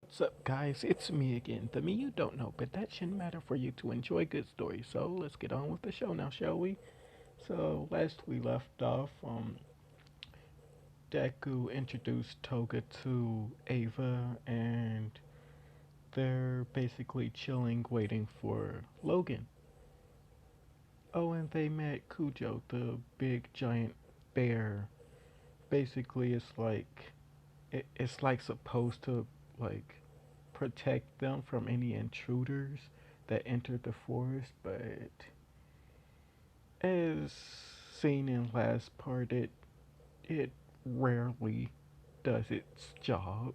What's up, guys? It's me again. The me you don't know, but that shouldn't matter for you to enjoy good stories. So let's get on with the show now, shall we? So last we left off, Deku introduced Toga to Ava, and they're basically chilling, waiting for Logan. Oh, and they met Cujo, the big giant bear. Basically, it's like supposed to like protect them from any intruders that entered the forest, but as seen in last part, it rarely does its job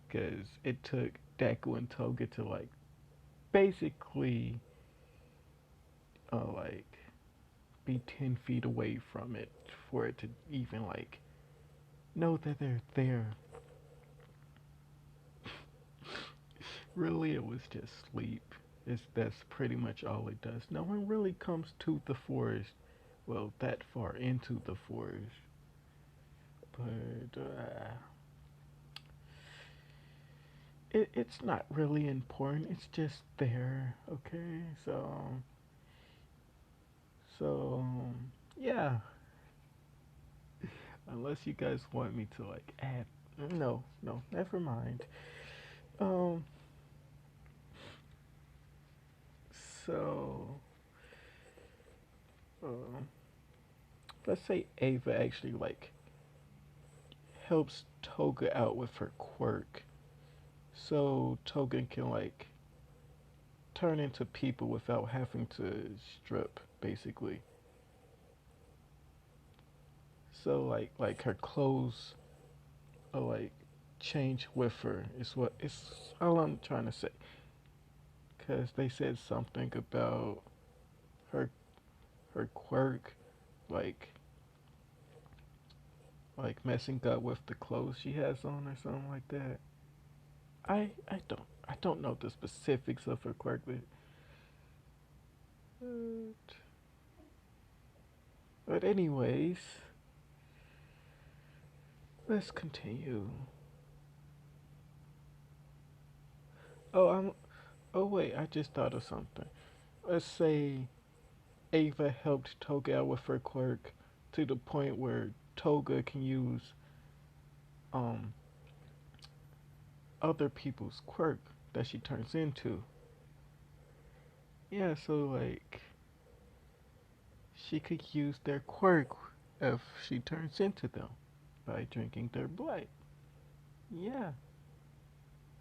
because it took Deku and Toga to like basically like be 10 feet away from it for it to even like know that they're there. Really, it was just sleep. That's pretty much all it does. No one really comes to the forest, well, that far into the forest. But it's not really important. It's just there, okay? So yeah. Unless you guys want me to like add, no, no, never mind. Um, so um, let's say Ava actually like helps Toga out with her quirk, so Toga can like turn into people without having to strip, basically. So like her clothes are like change with her is what it's all I'm trying to say. Cause they said something about her her quirk, like like messing up with the clothes she has on or something like that. I don't know the specifics of her quirk, but anyways, let's continue. Oh, oh wait, I just thought of something. Let's say Ava helped Toga out with her quirk to the point where Toga can use um other people's quirk that she turns into. Yeah, so like she could use their quirk if she turns into them by drinking their blood. Yeah.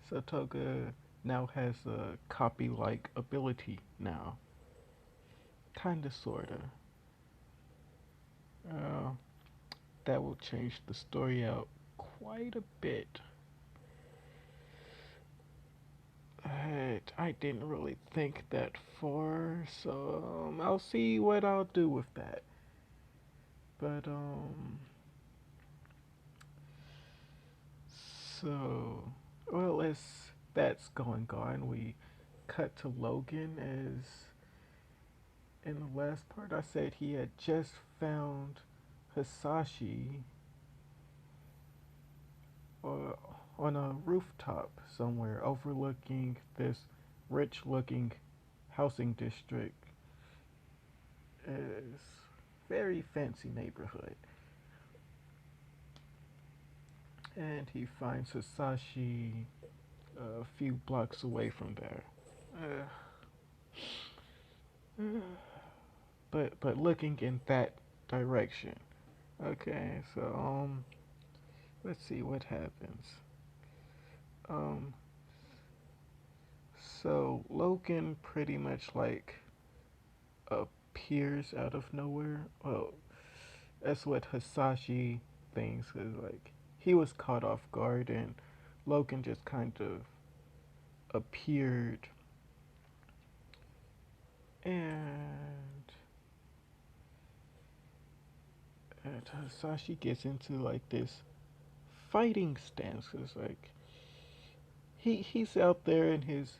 So Toga now has a copy like ability now. Kinda sorta. Uh, that will change the story out quite a bit. I didn't really think that far, so I'll see what I'll do with that. But so well, as that's going on, we cut to Logan. As in the last part, I said he had just found Hisashi uh, on a rooftop somewhere overlooking this rich-looking housing district. Is very fancy neighborhood. And he finds Hisashi a few blocks away from there. But looking in that direction. Okay, so let's see what happens. Um, so Logan pretty much like appears out of nowhere. Well, that's what Hisashi thinks. Cause like he was caught off guard, and Logan just kind of appeared, and Hisashi gets into like this fighting stance. Cause like he's out there in his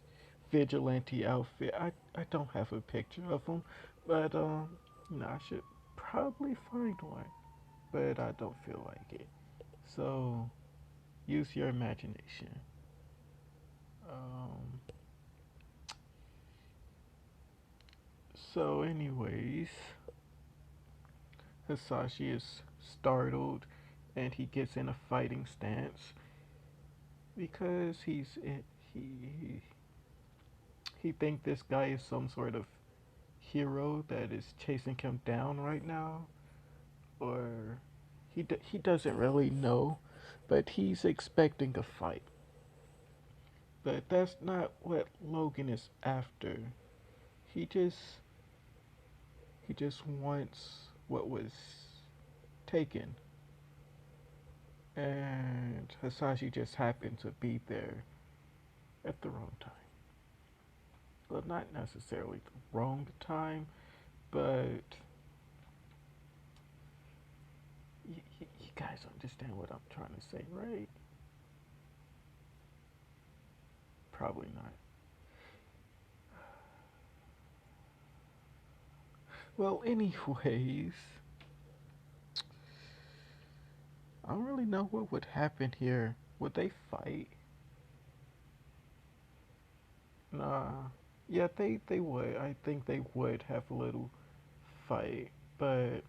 vigilante outfit. I don't have a picture of him, but I should probably find one, but I don't feel like it. So use your imagination. Um, so, anyways, Hisashi is startled and he gets in a fighting stance because he he think this guy is some sort of hero that is chasing him down right now, or he doesn't really know, but he's expecting a fight. But that's not what Logan is after. He just he just wants what was taken, and Hisashi just happened to be there at the wrong time. Well, not necessarily the wrong time, but you guys understand what I'm trying to say, right? Probably not. Well, anyways, I don't really know what would happen here. Would they fight? Nah. Yeah, they would. I think they would have a little fight. But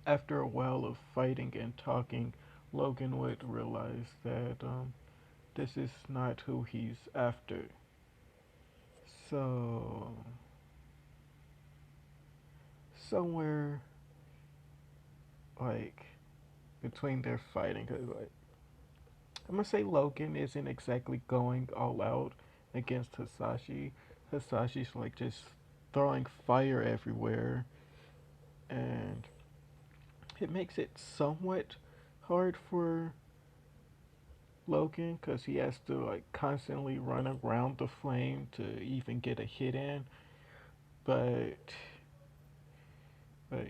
after a while of fighting and talking, Logan would realize that this is not who he's after. So, somewhere like between their fighting, 'cause like I'm gonna say Logan isn't exactly going all out against Hisashi. Hisashi's like just throwing fire everywhere, and it makes it somewhat hard for Logan because he has to like constantly run around the flame to even get a hit in. But but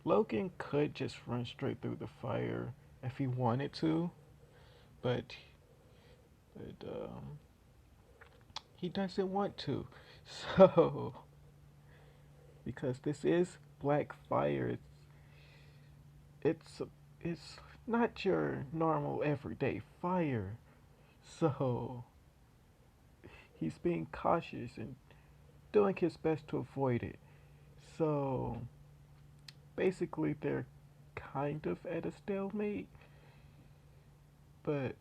Logan could just run straight through the fire if he wanted to, but but he doesn't want to. So because this is black fire, it's it's not your normal everyday fire. So he's being cautious and doing his best to avoid it. So basically, they're kind of at a stalemate. But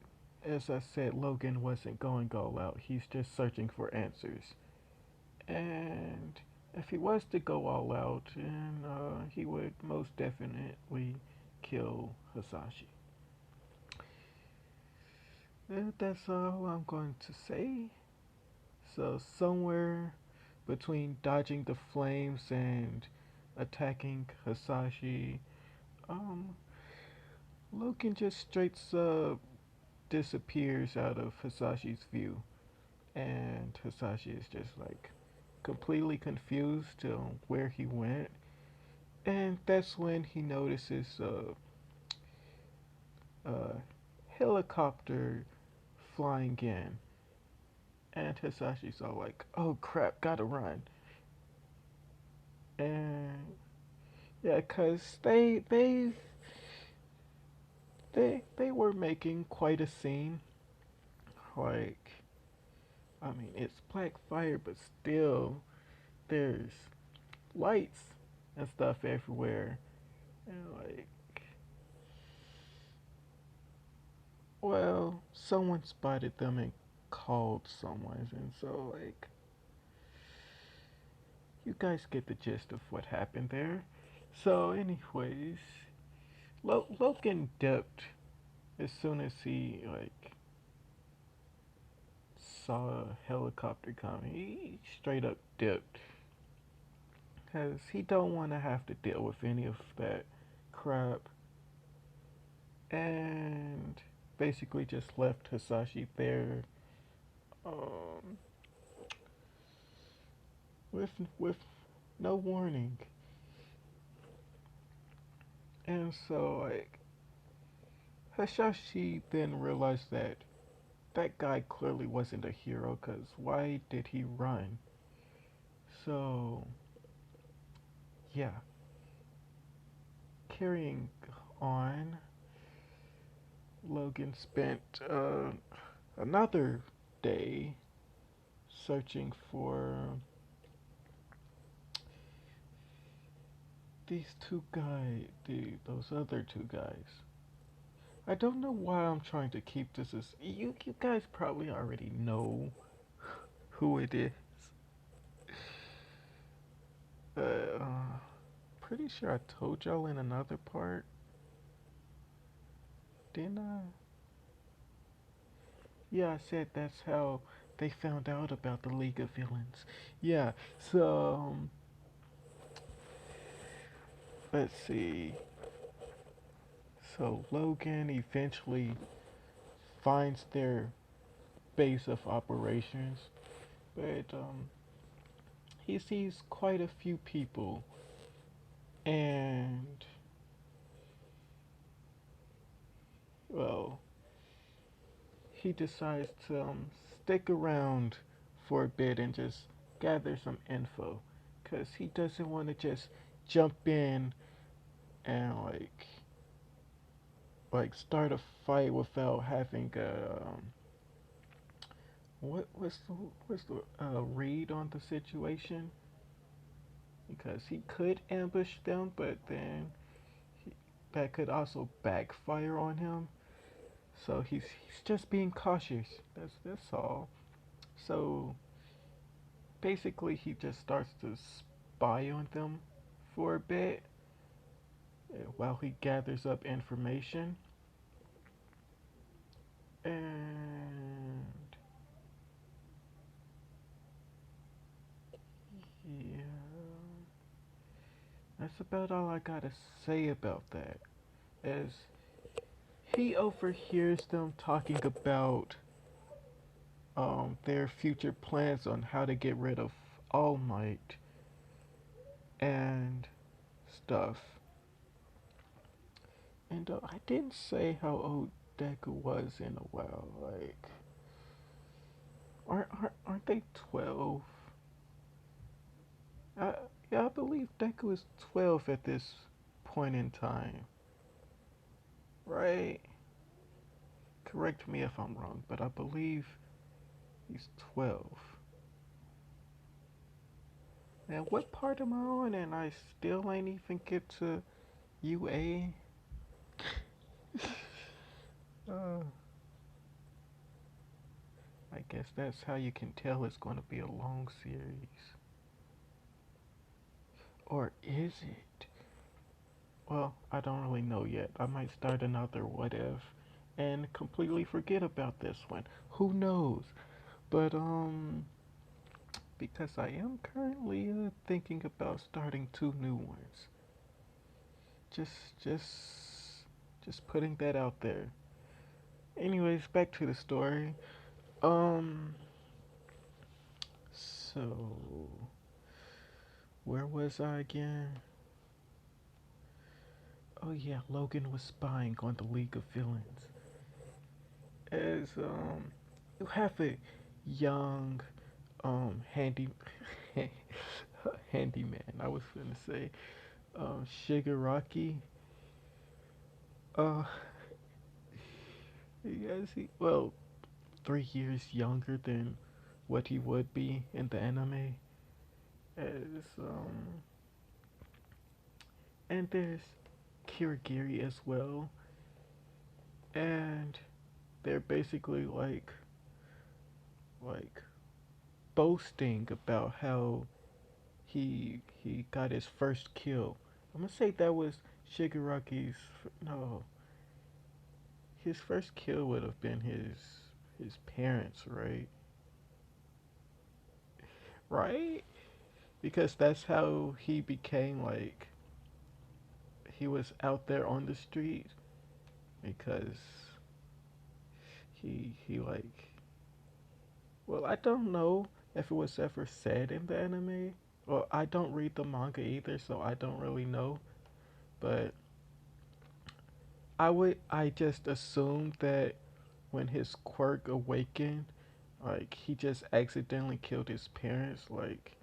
as I said, Logan wasn't going all out. He's just searching for answers. And if he was to go all out, then he would most definitely kill Hisashi. And that's all I'm going to say. So somewhere between dodging the flames and attacking Hisashi, um, Logan just straight up disappears out of Hisashi's view, and Hisashi is just like completely confused on where he went, and that's when he notices a helicopter flying in, and Hisashi's all like, "Oh crap, gotta run!" And yeah, cause they were making quite a scene. Like, I mean, it's black fire, but still, there's lights and stuff everywhere. And like, well, someone spotted them and called someone, and so like, you guys get the gist of what happened there. So, anyways, Logan dipped as soon as he like saw a helicopter coming. He straight up dipped because he don't want to have to deal with any of that crap, and basically just left Hisashi there um, with no warning. And so like Hisashi then realized that that guy clearly wasn't a hero, because why did he run? So yeah, carrying on, Logan spent another day searching for these two guys, those other two guys. I don't know why I'm trying to keep this as you guys probably already know who it is. Uh, pretty sure I told y'all in another part, didn't I? Yeah, I said that's how they found out about the League of Villains. Yeah, so let's see. So Logan eventually finds their base of operations, but he sees quite a few people, and well, he decides to stick around for a bit and just gather some info, cause he doesn't want to just jump in and start a fight without having a what's the read on the situation, because he could ambush them, but then he, that could also backfire on him. So he's just being cautious. That's all. So basically, he just starts to spy on them for a bit while he gathers up information. And yeah, that's about all I gotta say about that. As he overhears them talking about their future plans on how to get rid of All Might and stuff. And I didn't say how old Deku was in a while. Like, aren't they 12? I, yeah, I believe Deku is 12 at this point in time, right? Correct me if I'm wrong, but I believe he's 12. And what part am I on? And I still ain't even get to UA. uh, I guess that's how you can tell it's going to be a long series. Or is it? Well, I don't really know yet. I might start another what if and completely forget about this one. Who knows? But because I am currently thinking about starting two new ones. Just just putting that out there. Anyways, back to the story. Um so where was I again? Oh yeah, Logan was spying on the League of Villains. As you have a young handy handyman. I was gonna say Shigaraki. Uh yes, he well 3 years younger than what he would be in the anime. As and there's Kirigiri as well, and they're basically like boasting about how he got his first kill. I'm gonna say that was Shigaraki's. No, his first kill would have been his parents, right? Right? Because that's how he became like he was out there on the street because he like well, I don't know if it was ever said in the anime. Well, I don't read the manga either, so I don't really know. But I just assumed that when his quirk awakened, like he just accidentally killed his parents, like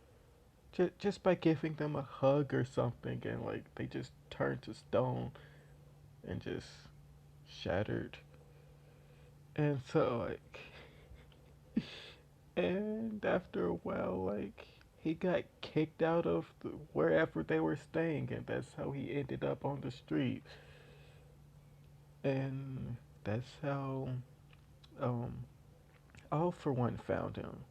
just by giving them a hug or something, and like they just turned to stone and just shattered. And so like And after a while, like, he got kicked out of wherever they were staying, and that's how he ended up on the street. And that's how um, All for One found him.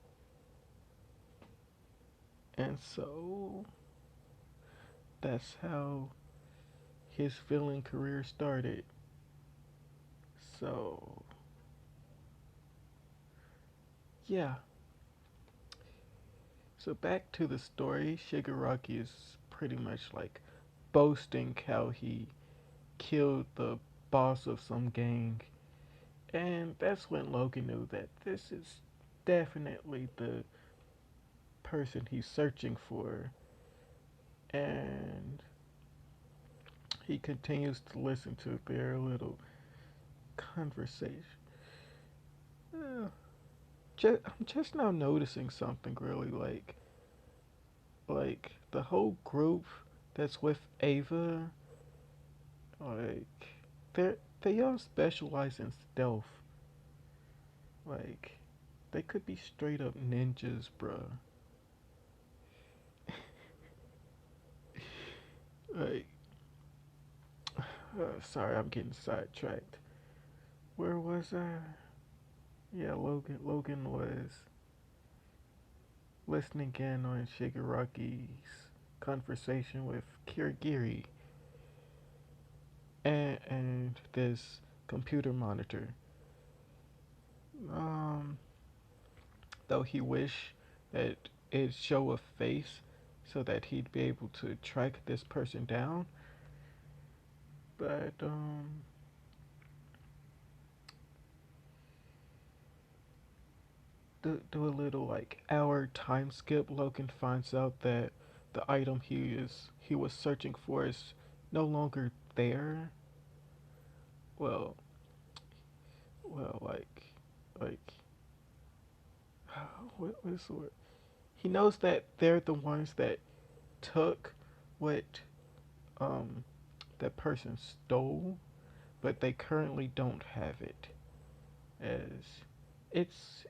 And so that's how his villain career started. So, yeah. So back to the story, Shigaraki is pretty much like boasting how he killed the boss of some gang. And that's when Logan knew that this is definitely the person he's searching for. And he continues to listen to their little conversation. I'm just now noticing something really like the whole group that's with Ava, like they all specialize in stealth. Like they could be straight up ninjas, bruh. Like, sorry, I'm getting sidetracked. Where was I? Yeah, Logan was listening in on Shigaraki's conversation with Kirigiri and this computer monitor. Um, though he wished that it'd show a face so that he'd be able to track this person down, but do a little like hour time skip. Logan finds out that the item he was searching for is no longer there. Well, well, like what is the word? He knows that they're the ones that took what um that person stole, but they currently don't have it. As it's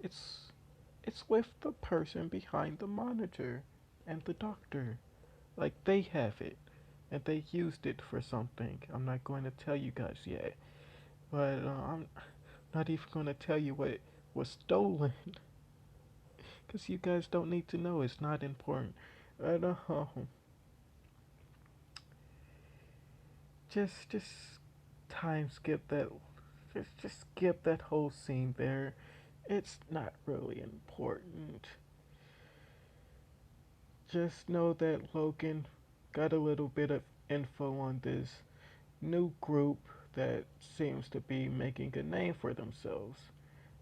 it's with the person behind the monitor and the doctor. Like they have it, and they used it for something. I'm not going to tell you guys yet, but I'm not even going to tell you what was stolen, because you guys don't need to know. It's not important. But just time skip that. Just skip that whole scene there. It's not really important. Just know that Logan got a little bit of info on this new group that seems to be making a name for themselves.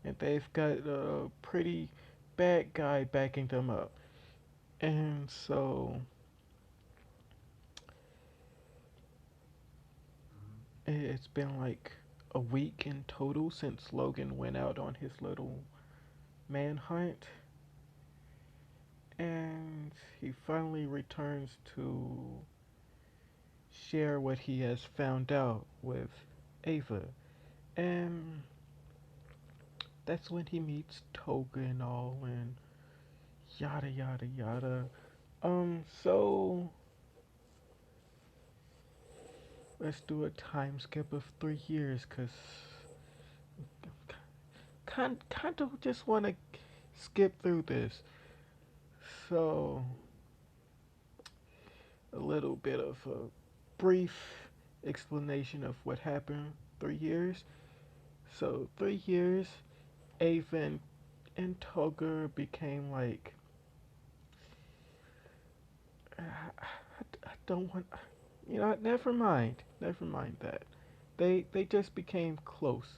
And they've got a pretty bad guy backing them up. And so it's been like a week in total since Logan went out on his little manhunt. And he finally returns to share what he has found out with Ava. And that's when he meets Toga and all, and yada yada yada. So let's do a time skip of 3 years, cause kind of just want to skip through this. So a little bit of a brief explanation of what happened 3 years. So 3 years, Ava and Toga became like I don't want. You know, never mind. Never mind that. They just became close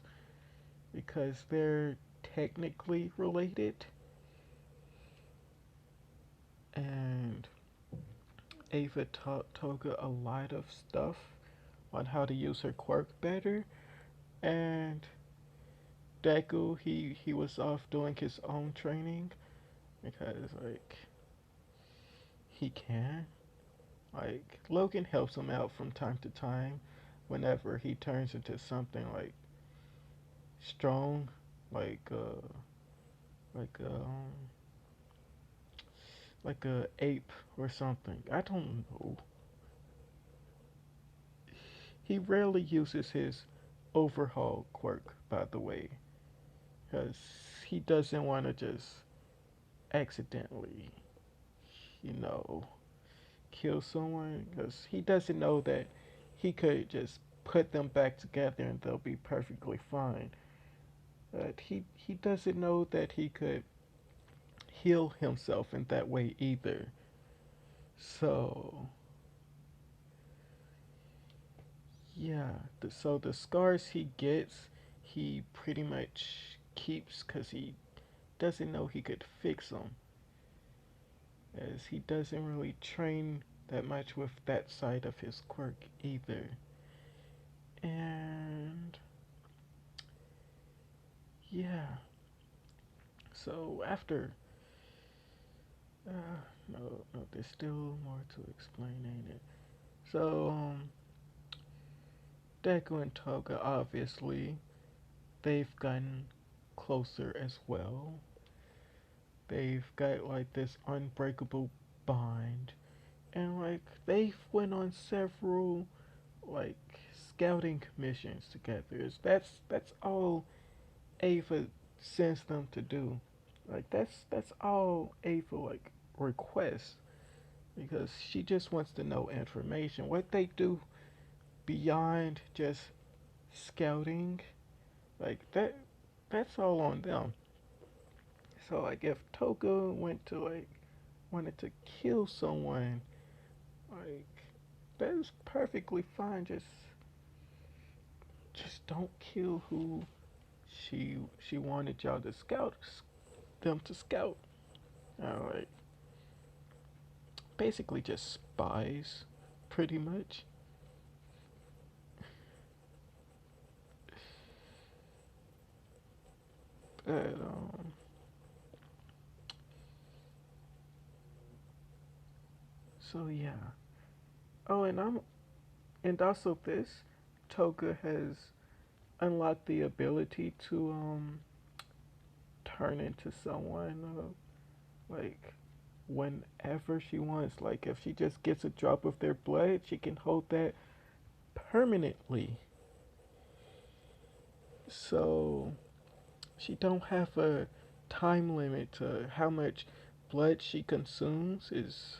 because they're technically related, and Ava taught Toga a lot of stuff on how to use her quirk better. And Deku, he was off doing his own training because like he can. Like Logan helps him out from time to time whenever he turns into something like strong, like like like a ape or something. I don't know. He rarely uses his overhaul quirk, by the way, because he doesn't want to just accidentally, you know, kill someone. Because he doesn't know that he could just put them back together and they'll be perfectly fine. But he doesn't know that he could heal himself in that way either. So yeah, so the scars he gets, he pretty much keeps because he doesn't know he could fix them, as he doesn't really train that much with that side of his quirk either. And yeah, so after, no, no, there's still more to explain, ain't it? So, Deku and Toga obviously they've gotten closer as well. They've got like this unbreakable bond, and like they've went on several like scouting missions together. That's all Ava sends them to do. Like that's all Ava like requests, because she just wants to know information. What they do beyond just scouting, like that's all on them. So like if Toga went to like wanted to kill someone, like that's perfectly fine. Just don't kill who she wanted y'all to scout them to scout. Alright. Basically just spies, pretty much. But so yeah. Oh, and also this Toga has unlocked the ability to turn into someone like whenever she wants. Like if she just gets a drop of their blood, she can hold that permanently. So she don't have a time limit to how much blood she consumes is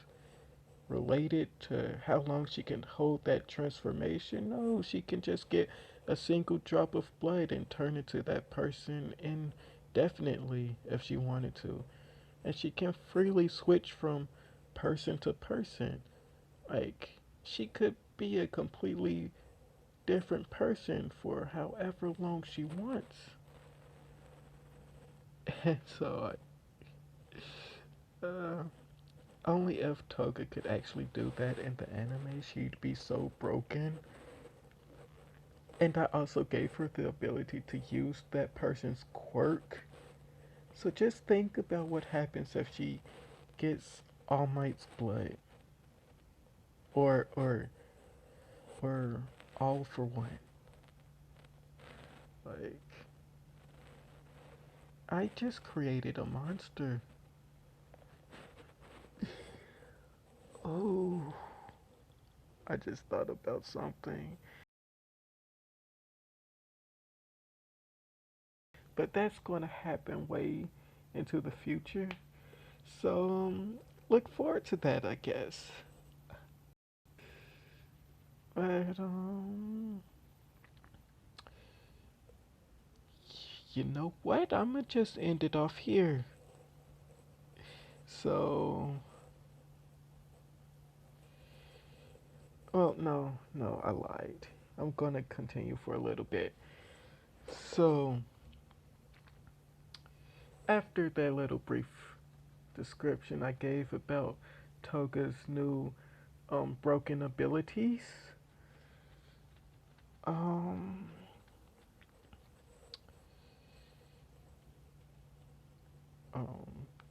related to how long she can hold that transformation. No, she can just get a single drop of blood and turn into that person indefinitely if she wanted to. And she can freely switch from person to person. Like, she could be a completely different person for however long she wants. And so, only if Toga could actually do that in the anime, she'd be so broken. And I also gave her the ability to use that person's quirk. So just think about what happens if she gets All Might's blood, or or All for One. Like, I just created a monster. Oh, I just thought about something. But that's going to happen way into the future. So, look forward to that, I guess. But, you know what? I'm going to just end it off here. So, well, no, I lied. I'm going to continue for a little bit. So, after that little brief description I gave about Toga's new broken abilities, um,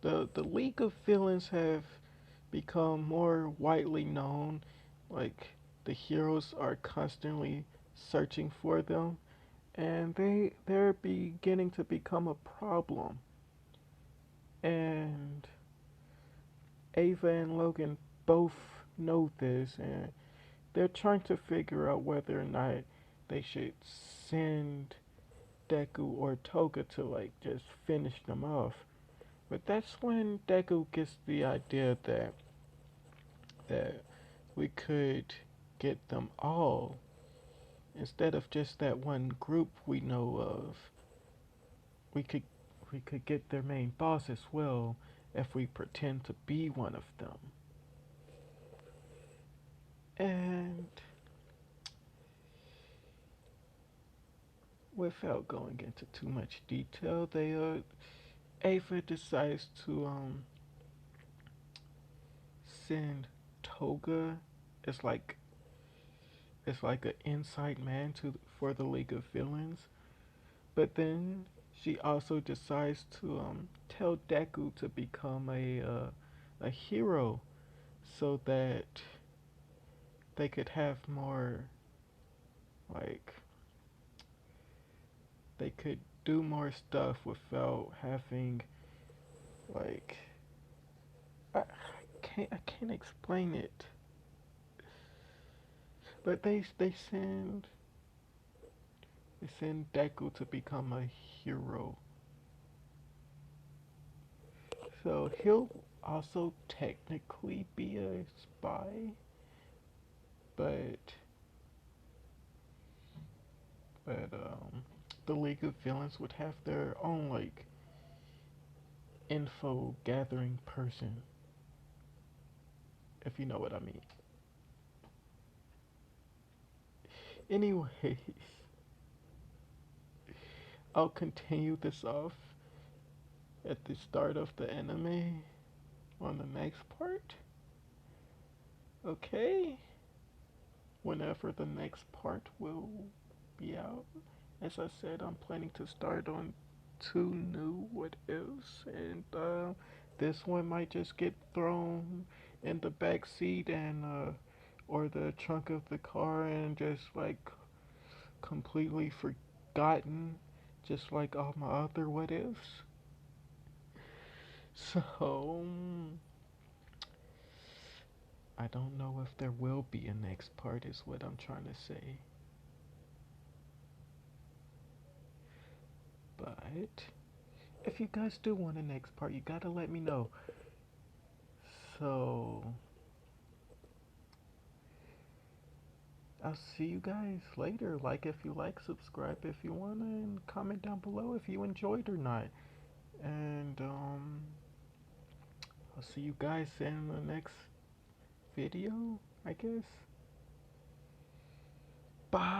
the League of Villains have become more widely known. Like the heroes are constantly searching for them, and they're beginning to become a problem. And Ava and Logan both know this, and they're trying to figure out whether or not they should send Deku or Toga to like just finish them off. But that's when Deku gets the idea that we could get them all instead of just that one group we know of. We could we could get their main boss as well if we pretend to be one of them. And without going into too much detail, they Ava decides to send Toga as it's like an inside man to for the League of Villains. But then she also decides to tell Deku to become a hero so that they could have more like they could do more stuff without having like I can't explain it. But they send Deku to become a hero. So he'll also technically be a spy, but but the League of Villains would have their own like info gathering person, if you know what I mean. Anyways, I'll continue this off at the start of the anime on the next part. Okay? Whenever the next part will be out. As I said, I'm planning to start on two new what ifs, and this one might just get thrown in the back seat and or the trunk of the car and just like completely forgotten, just like all my other what ifs. So I don't know if there will be a next part, is what I'm trying to say. But if you guys do want a next part, you gotta let me know. So I'll see you guys later. Like if you like, subscribe if you wanna, and comment down below if you enjoyed or not. And I'll see you guys in the next video, I guess. Bye.